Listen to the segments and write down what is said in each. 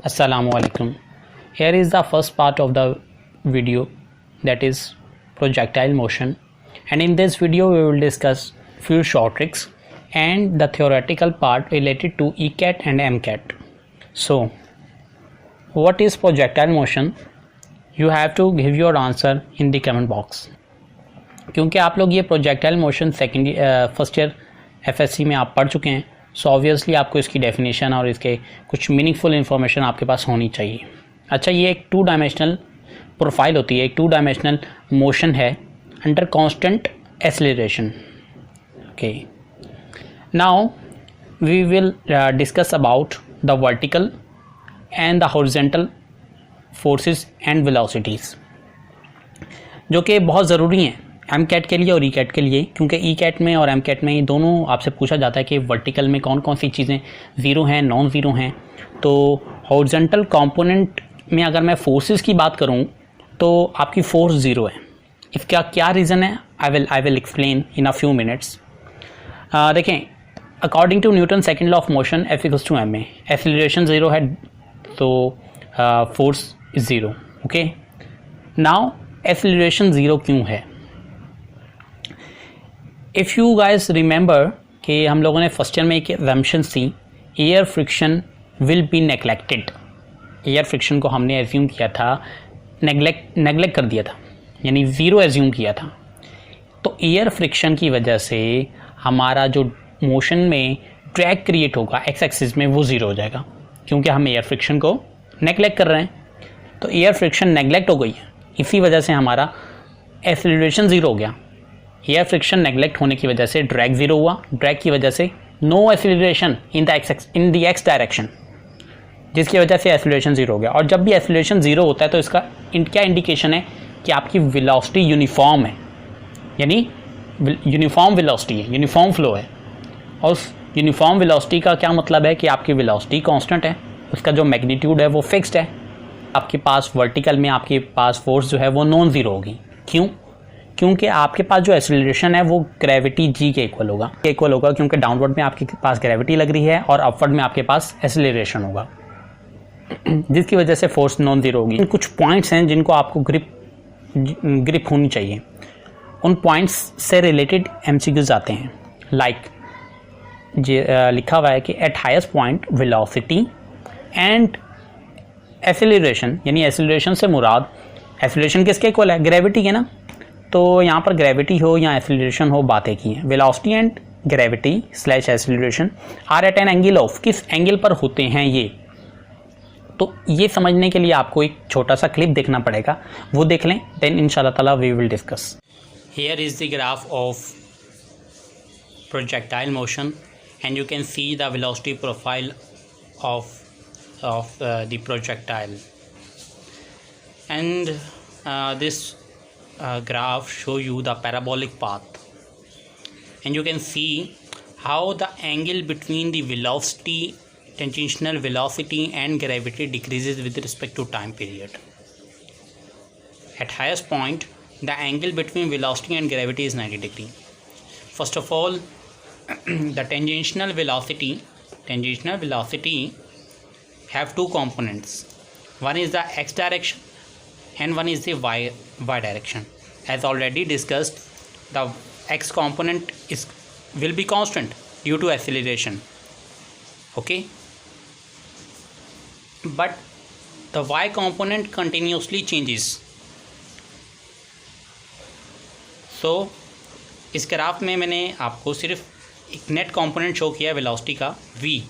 Assalamualaikum. Here is the first part of the video, that is projectile motion, and in this video we will discuss few short tricks and the theoretical part related to ECAT and MCAT. So what is projectile motion? You have to give your answer in the comment box. क्योंकि आप लोग ये projectile motion first year FSC में आप पढ़ चुके हैं, so obviously आपको इसकी डेफिनेशन और इसके कुछ मीनिंगफुल इन्फॉर्मेशन आपके पास होनी चाहिए. अच्छा, ये एक 2 डायमेंशनल प्रोफाइल होती है, एक 2 डायमेंशनल मोशन है under constant acceleration. Okay, now we will discuss about the vertical and the horizontal forces and velocities, जो कि बहुत ज़रूरी हैं MCAT के लिए और ECAT के लिए, क्योंकि ECAT में और MCAT में ये दोनों आपसे पूछा जाता है कि वर्टिकल में कौन कौन सी चीज़ें ज़ीरो हैं, नॉन ज़ीरो हैं. तो हॉरिजॉन्टल कंपोनेंट में अगर मैं फोर्सेस की बात करूं तो आपकी फोर्स ज़ीरो है. इसका क्या रीज़न है, I will explain in a few minutes. देखें, according to Newton second law of motion F=ma, acceleration zero है तो force is zero. Okay, now acceleration zero क्यों है? इफ़ यू गाइज रिमेंबर कि हम लोगों ने फर्स्ट ईयर में एक एजम्पशन थी, air friction will be neglected. Air friction को हमने एज्यूम किया था, नेग्लेक्ट कर दिया था, यानी ज़ीरो एज्यूम किया था. तो एयर फ्रिक्शन की वजह से हमारा जो मोशन में ड्रैग क्रिएट होगा एक्स एक्सिस में वो ज़ीरो हो जाएगा, क्योंकि हम एयर फ्रिक्शन को नेग्लेक्ट कर रहे हैं. तो एयर फ्रिक्शन नेग्लेक्ट हो गई है, इसी वजह से हमारा एक्सेलरेशन ज़ीरो हो गया. एयर फ्रिक्शन नेग्लेक्ट होने की वजह से ड्रैग ज़ीरो हुआ, ड्रैग की वजह से no acceleration in the X direction, जिसकी वजह से एक्सेलरेशन ज़ीरो हो गया. और जब भी एक्सेलरेशन ज़ीरो होता है तो इसका क्या इंडिकेशन है कि आपकी वेलोसिटी यूनिफॉर्म है, यानी यूनिफॉर्म वेलोसिटी है, यूनिफॉर्म फ्लो है. और उस यूनिफॉर्म वेलोसिटी का क्या मतलब है कि आपकी वेलोसिटी कांस्टेंट है, उसका जो मैग्नीट्यूड है वो फिक्स्ड है. आपके पास वर्टिकल में आपके पास फोर्स जो है वो नॉन ज़ीरो होगी. क्यों? क्योंकि आपके पास जो एक्सेलरेशन है वो ग्रेविटी जी के इक्वल होगा, क्योंकि डाउनवर्ड में आपके पास ग्रेविटी लग रही है और अपवर्ड में आपके पास एक्सेलरेशन होगा, जिसकी वजह से फोर्स नॉन ज़ीरो होगी. कुछ पॉइंट्स हैं जिनको आपको ग्रिप होनी चाहिए. उन पॉइंट्स से रिलेटेड MCQs आते हैं. लाइक लिखा हुआ है कि eight highest point velocity and acceleration, यानी एक्सेलरेशन से मुराद एक्सेलरेशन किसके इक्वल है? ग्रेविटी के ना. तो यहाँ पर ग्रेविटी हो या एक्सेलरेशन हो, बात एक ही है. Velocity and gravity / acceleration are at an angle of, किस एंगल पर होते हैं ये? तो ये समझने के लिए आपको एक छोटा सा क्लिप देखना पड़ेगा, वो देख लें, देन इंशाल्लाह ताला we will discuss. Here is the graph of projectile motion and you can see the velocity profile of the projectile, and this graph show you the parabolic path, and you can see how the angle between the velocity, tangential velocity and gravity decreases with respect to time period. At highest point the angle between velocity and gravity is 90 degree. First of all, the tangential velocity have 2 components. One is the x direction and one is the y direction. As already discussed, the x component will be constant due to acceleration. Okay, but the y component continuously changes. So इस graph में मैंने आपको सिर्फ एक net component show किया velocity का v,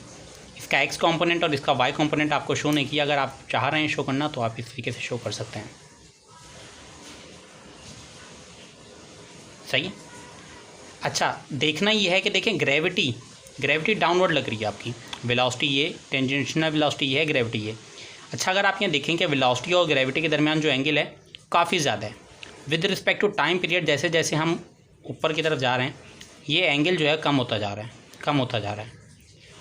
इसका x component और इसका y कंपोनेंट आपको शो नहीं किया. अगर आप चाह रहे हैं शो करना तो आप इस तरीके से शो कर सकते हैं. सही. अच्छा, देखना ये है कि देखें ग्रेविटी डाउनवर्ड लग रही है आपकी. वेलोसिटी ये, टेंजेंशियल वेलोसिटी ये है, ग्रेविटी ये. अच्छा, अगर आप यहाँ देखें कि वेलोसिटी और ग्रेविटी के दरमियान जो एंगल है काफ़ी ज़्यादा है with respect to time period. जैसे जैसे हम ऊपर की तरफ जा रहे हैं ये एंगल जो है कम होता जा रहा है.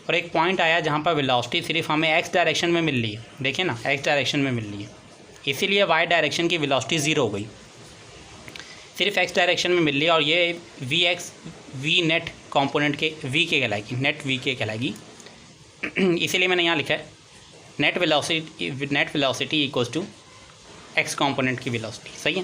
और एक पॉइंट आया जहाँ पर वेलोसिटी सिर्फ हमें एक्स डायरेक्शन में मिल रही है. देखें ना, एक्स डायरेक्शन में मिल रही है, इसीलिए वाई डायरेक्शन की वेलोसिटी ज़ीरो हो गई. सिर्फ एक्स डायरेक्शन में मिल रही है और ये वी नेट कंपोनेंट के वी के कहलाएगी, नेट वी के कहलाएगी. इसीलिए मैंने यहाँ लिखा है net velocity equals to X component की वेलोसिटी। सही है।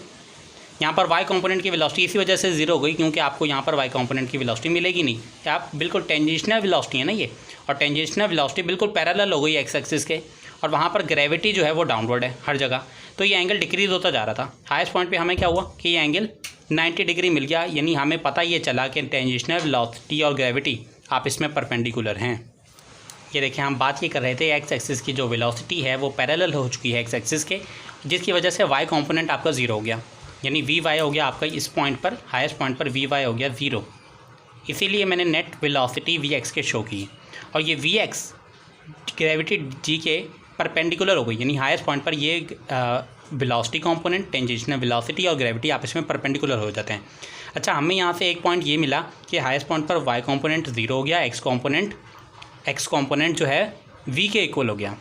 यहाँ पर वाई कॉम्पोनेंट की वेलोसिटी इसी वजह से ज़ीरो हो गई क्योंकि आपको यहाँ पर वाई कॉम्पोनेंट की वेलोसिटी मिलेगी नहीं। आप बिल्कुल टेंजेंशियल वेलोसिटी है ना ये, और टेंजेंशियल वेलोसिटी बिल्कुल पैरेलल हो गई एक्स एक्सिस के, और वहाँ पर ग्रेविटी जो है वो डाउनवर्ड है हर जगह, तो ये एंगल डिक्रीज़ होता जा रहा था। हाईएस्ट पॉइंट पे हमें क्या हुआ कि ये एंगल 90 डिग्री मिल गया, यानी हमें पता ये चला कि टेंजेंशियल वेलोसिटी और ग्रेविटी आप इसमें परपेंडिकुलर हैं। ये देखिए हम बात ये कर रहे थे एक्स एक्सिस की जो वेलोसिटी है वो पैरेलल हो चुकी है एक्स एक्सिस के, जिसकी वजह से वाई कॉम्पोनेंट आपका ज़ीरो हो गया, यानी वी वाई हो गया आपका इस पॉइंट पर, हाईएस्ट पॉइंट पर वी वाई हो गया ज़ीरो। इसीलिए मैंने नेट वेलोसिटी वी एक्स के शो की, और ये वी एक्स ग्रेविटी जी के परपेंडिकुलर हो गई, यानी हाईएस्ट पॉइंट पर ये वेलोसिटी कंपोनेंट, टेंजेंशियल वेलोसिटी और ग्रेविटी आपस में परपेंडिकुलर हो जाते हैं। अच्छा, हमें यहाँ से एक पॉइंट ये मिला कि हाईएस्ट पॉइंट पर वाई कंपोनेंट ज़ीरो हो गया, एक्स कंपोनेंट जो है वी के इक्वल हो गया,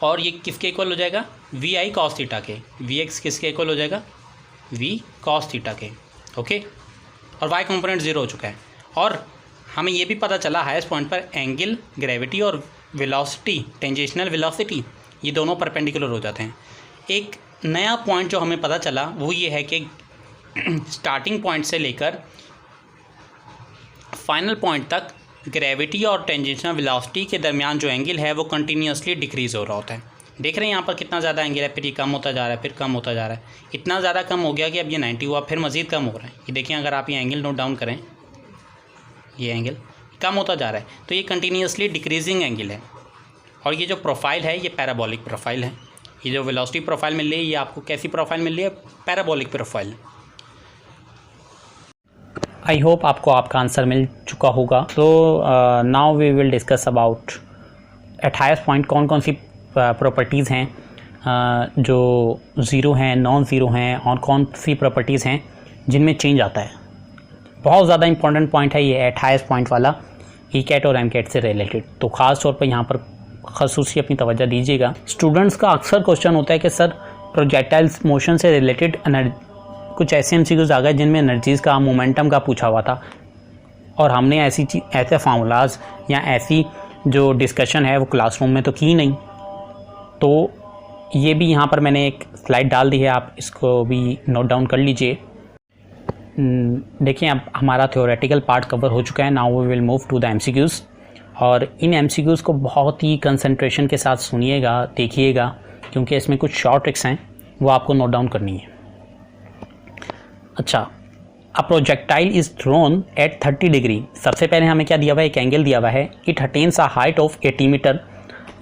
और ये किसके इक्वल हो जाएगा, वी आई कॉस थीटा के। वी एक्स किसके इक्वल हो जाएगा, वी कॉस थीटा के। ओके, और वाई कंपोनेंट ज़ीरो हो चुका है, और हमें ये भी पता चला हाईएस्ट पॉइंट पर एंगल, ग्रेविटी और वेलोसिटी, टेंजेंशियल वेलोसिटी, ये दोनों परपेंडिकुलर हो जाते हैं। एक नया पॉइंट जो हमें पता चला वो ये है कि स्टार्टिंग पॉइंट से लेकर फाइनल पॉइंट तक ग्रेविटी और टेंजेंशियल वेलोसिटी के दरमियान जो एंगल है वो कंटिन्यूसली डिक्रीज़ हो रहा होता है। देख रहे हैं यहाँ पर कितना ज़्यादा एंगल है, फिर ये कम होता जा रहा है, फिर कम होता जा रहा है, इतना ज़्यादा कम हो गया कि अब ये 90 हुआ, फिर मज़ीद कम हो रहा है। ये देखिए अगर आप ये एंगल नोट डाउन करें, ये एंगल कम होता जा रहा है, तो ये कंटिन्यूसली डिक्रीजिंग एंगल है, और ये जो प्रोफाइल है ये पैराबोलिक प्रोफाइल है। ये जो वेलोसिटी प्रोफाइल मिल रही है ये आपको कैसी प्रोफाइल मिल रही है, पैराबोलिक प्रोफाइल। आई होप आपको आपका आंसर मिल चुका होगा। तो now we will discuss about at highest point कौन कौन सी प्रॉपर्टीज़ हैं जो ज़ीरो हैं, नॉन ज़ीरो हैं, और कौन सी प्रॉपर्टीज़ हैं जिनमें चेंज आता है। बहुत ज़्यादा इंपॉर्टेंट पॉइंट है ये एट हाईएस्ट पॉइंट वाला, ई कैट और एम कैट से रिलेटेड, तो ख़ास तौर पर यहाँ पर ख़ुसूसी अपनी तवज्जो दीजिएगा। स्टूडेंट्स का अक्सर क्वेश्चन होता है कि सर प्रोजेक्टाइल्स मोशन से रिलेटेड कुछ ऐसे एमसीक्यूज़ आ गए जिनमें एनर्जीज़ का, मोमेंटम का पूछा हुआ था, और हमने ऐसे फार्मूलाज या ऐसी जो डिस्कशन है वो क्लासरूम में तो की नहीं। तो ये भी यहाँ पर मैंने एक स्लाइड डाल दी है, आप इसको भी नोट डाउन कर लीजिए। देखिए अब हमारा थ्योरेटिकल पार्ट कवर हो चुका है, now we will move to the MCQs, और इन एमसीक्यूज़ को बहुत ही कंसंट्रेशन के साथ सुनिएगा, देखिएगा, क्योंकि इसमें कुछ शॉर्ट ट्रिक्स हैं वो आपको नोट डाउन करनी है। अच्छा, a projectile is thrown at 30 degree. सबसे पहले हमें क्या दिया हुआ है, एक एंगल दिया हुआ है, it attains a height of 80 metre.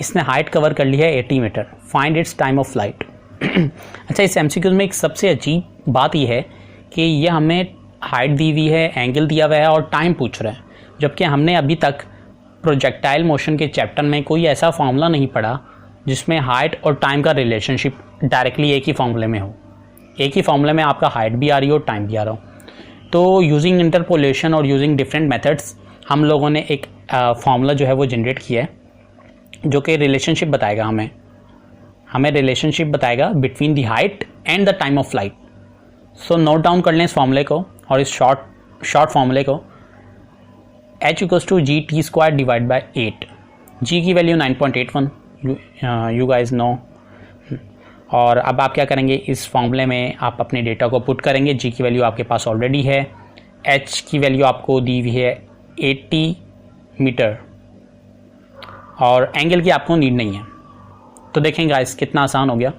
इसने हाइट कवर कर ली है 80 metre. Find its time of flight. अच्छा, इस एमसीक्यूज़ में एक सबसे अजीब बात यह है कि ये हमें हाइट दी हुई है, एंगल दिया हुआ है और टाइम पूछ रहा है, जबकि हमने अभी तक प्रोजेक्टाइल मोशन के चैप्टर में कोई ऐसा फार्मूला नहीं पढ़ा जिसमें हाइट और टाइम का रिलेशनशिप डायरेक्टली एक ही फार्मूले में हो। एक ही फार्मूले में आपका हाइट भी आ रही हो, टाइम भी आ रहा हो। तो यूजिंग इंटरपोलेशन और यूजिंग डिफरेंट मेथड्स हम लोगों ने एक फार्मूला जो है वो जनरेट किया है, जो कि रिलेशनशिप बताएगा हमें रिलेशनशिप बताएगा between the height and the time of flight. So note down कर लें इस फार्मूले को, और इस शॉर्ट फार्मूले को, h equals to G T square divide by 8। जी की वैल्यू 9.81 यू गाइज नो। और अब आप क्या करेंगे, इस फार्मूले में आप अपने डेटा को पुट करेंगे। जी की वैल्यू आपके पास ऑलरेडी है, h की वैल्यू आपको दी हुई है 80 मीटर, और एंगल की आपको नीड नहीं है। तो देखें गाइस कितना आसान हो गया,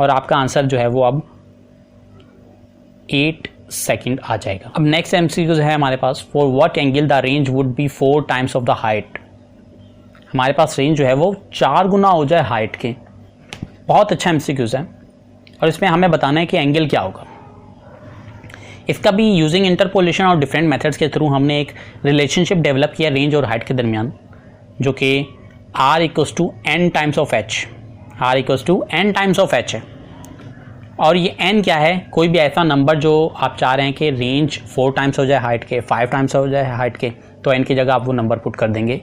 और आपका आंसर जो है वो अब 8 सेकंड आ जाएगा। अब नेक्स्ट एमसीक्यू है हमारे पास, for what angle the range would be 4 times of the height. हमारे पास रेंज जो है वो 4 गुना हो जाए हाइट के। बहुत अच्छा एमसीक्यूज़ है, और इसमें हमें बताना है कि एंगल क्या होगा। इसका भी यूजिंग इंटरपोलेशन और डिफरेंट मेथड्स के थ्रू हमने एक रिलेशनशिप डेवलप किया रेंज और हाइट के दरमियान, जो कि r equals to n times of h, r equals to n times of h है। और ये n क्या है, कोई भी ऐसा नंबर जो आप चाह रहे हैं कि रेंज 4 टाइम्स हो जाए हाइट के, 5 टाइम्स हो जाए हाइट के, तो n की जगह आप वो नंबर पुट कर देंगे।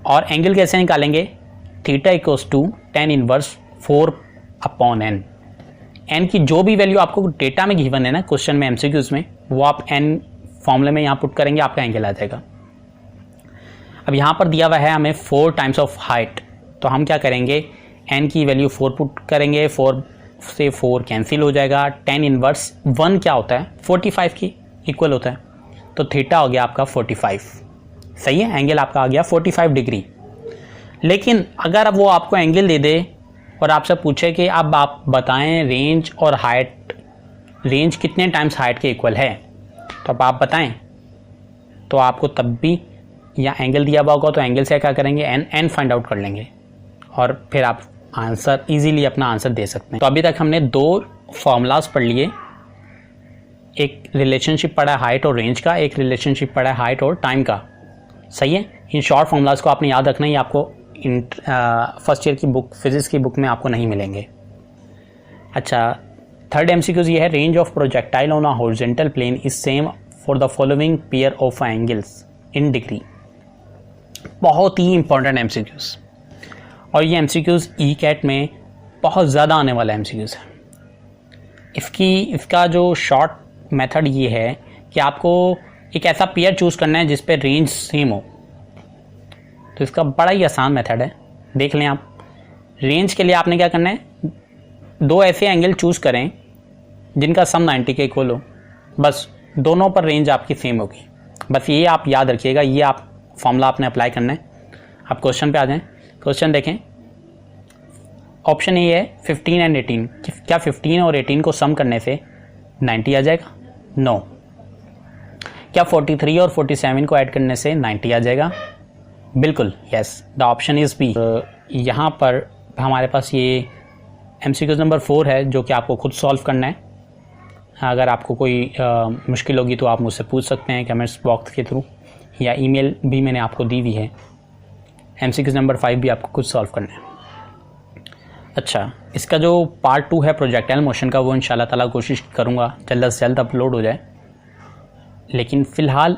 और एंगल कैसे निकालेंगे, theta equals to tan inverse 4/n। n की जो भी वैल्यू आपको डेटा में गिवन है ना, क्वेश्चन में, एमसीक्यूज़ में, वो आप n फॉर्मूले में यहाँ पुट करेंगे, आपका एंगल आ जाएगा। अब यहाँ पर दिया हुआ है हमें 4 टाइम्स ऑफ हाइट, तो हम क्या करेंगे, n की वैल्यू 4 पुट करेंगे, 4 से 4 कैंसिल हो जाएगा, tan इनवर्स 1 क्या होता है 45 की इक्वल होता है, तो थीटा हो गया आपका 45। सही है, एंगल आपका आ गया 45 डिग्री। लेकिन अगर अब वो आपको एंगल दे दे और आपसे पूछे कि अब आप बताएं रेंज और हाइट, रेंज कितने टाइम्स हाइट के इक्वल है, तो अब आप बताएं, तो आपको तब भी या एंगल दिया हुआ होगा तो एंगल से क्या करेंगे, एन फाइंड आउट कर लेंगे और फिर आप आंसर इजीली अपना आंसर दे सकते हैं। तो अभी तक हमने 2 फॉर्मूलाज पढ़ लिए, एक रिलेशनशिप पढ़ा है हाइट और रेंज का, एक रिलेशनशिप पढ़ा है हाइट और टाइम का। सही है, इन शॉर्ट फॉर्मूलाज को आपने याद रखना ही, आपको फर्स्ट ईयर की बुक फिजिक्स की बुक में आपको नहीं मिलेंगे। अच्छा, थर्ड एमसीक्यूज ये है, range of projectile on a horizontal plane is same for the following pair of angles in degree. बहुत ही इंपॉर्टेंट एमसीक्यूज, और ये एमसीक्यूज ई-कैट में बहुत ज़्यादा आने वाला एमसीक्यूज है। इसका जो शॉर्ट मेथड ये है कि आपको एक ऐसा पेयर चूज़ करना है जिस पे रेंज सेम हो। तो इसका बड़ा ही आसान मेथड है, देख लें आप। रेंज के लिए आपने क्या करना है, 2 ऐसे एंगल चूज़ करें जिनका सम 90 के इक्वल हो, बस दोनों पर रेंज आपकी सेम होगी। बस ये आप याद रखिएगा, ये आप फॉर्मूला आपने अप्लाई करना है। आप क्वेश्चन पे आ जाएं, क्वेश्चन देखें, ऑप्शन ए है 15 एंड 18, क्या 15 और 18 को सम करने से 90 आ जाएगा? नो। क्या 43 और 47 को ऐड करने से 90 आ जाएगा? बिल्कुल, yes, the option is B. यहाँ पर हमारे पास ये एमसीक्यू नंबर 4 है जो कि आपको खुद सॉल्व करना है। अगर आपको कोई मुश्किल होगी तो आप मुझसे पूछ सकते हैं कमेंट्स बॉक्स के थ्रू, या ईमेल भी मैंने आपको दी हुई है। एमसीक्यू नंबर 5 भी आपको खुद सॉल्व करना है। अच्छा, इसका जो पार्ट 2 है प्रोजेक्टाइल मोशन का, वो इंशाल्लाह ताला कोशिश करूँगा जल्द से जल्द अपलोड हो जाए। लेकिन फ़िलहाल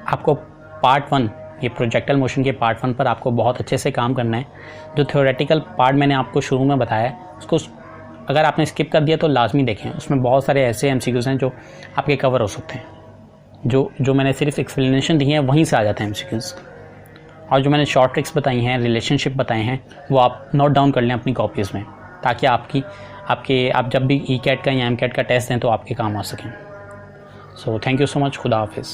आपको पार्ट 1, ये प्रोजेक्टाइल मोशन के पार्ट 1 पर आपको बहुत अच्छे से काम करना है। जो थ्योरेटिकल पार्ट मैंने आपको शुरू में बताया है, उसको अगर आपने स्किप कर दिया तो लाजमी देखें, उसमें बहुत सारे ऐसे एमसीक्यूज़ हैं जो आपके कवर हो सकते हैं। जो मैंने सिर्फ एक्सप्लेनेशन दी है वहीं से आ जाते हैं एमसीक्यूज़, और जो मैंने शॉर्ट ट्रिक्स बताई हैं, रिलेशनशिप बताए हैं, वो आप नोट डाउन कर लें अपनी कॉपीज़ में, ताकि आप जब भी ई-कैट का या एम-कैट का टेस्ट दें तो आपके काम आ सकें। So thank you so much, खुदा हाफिज़।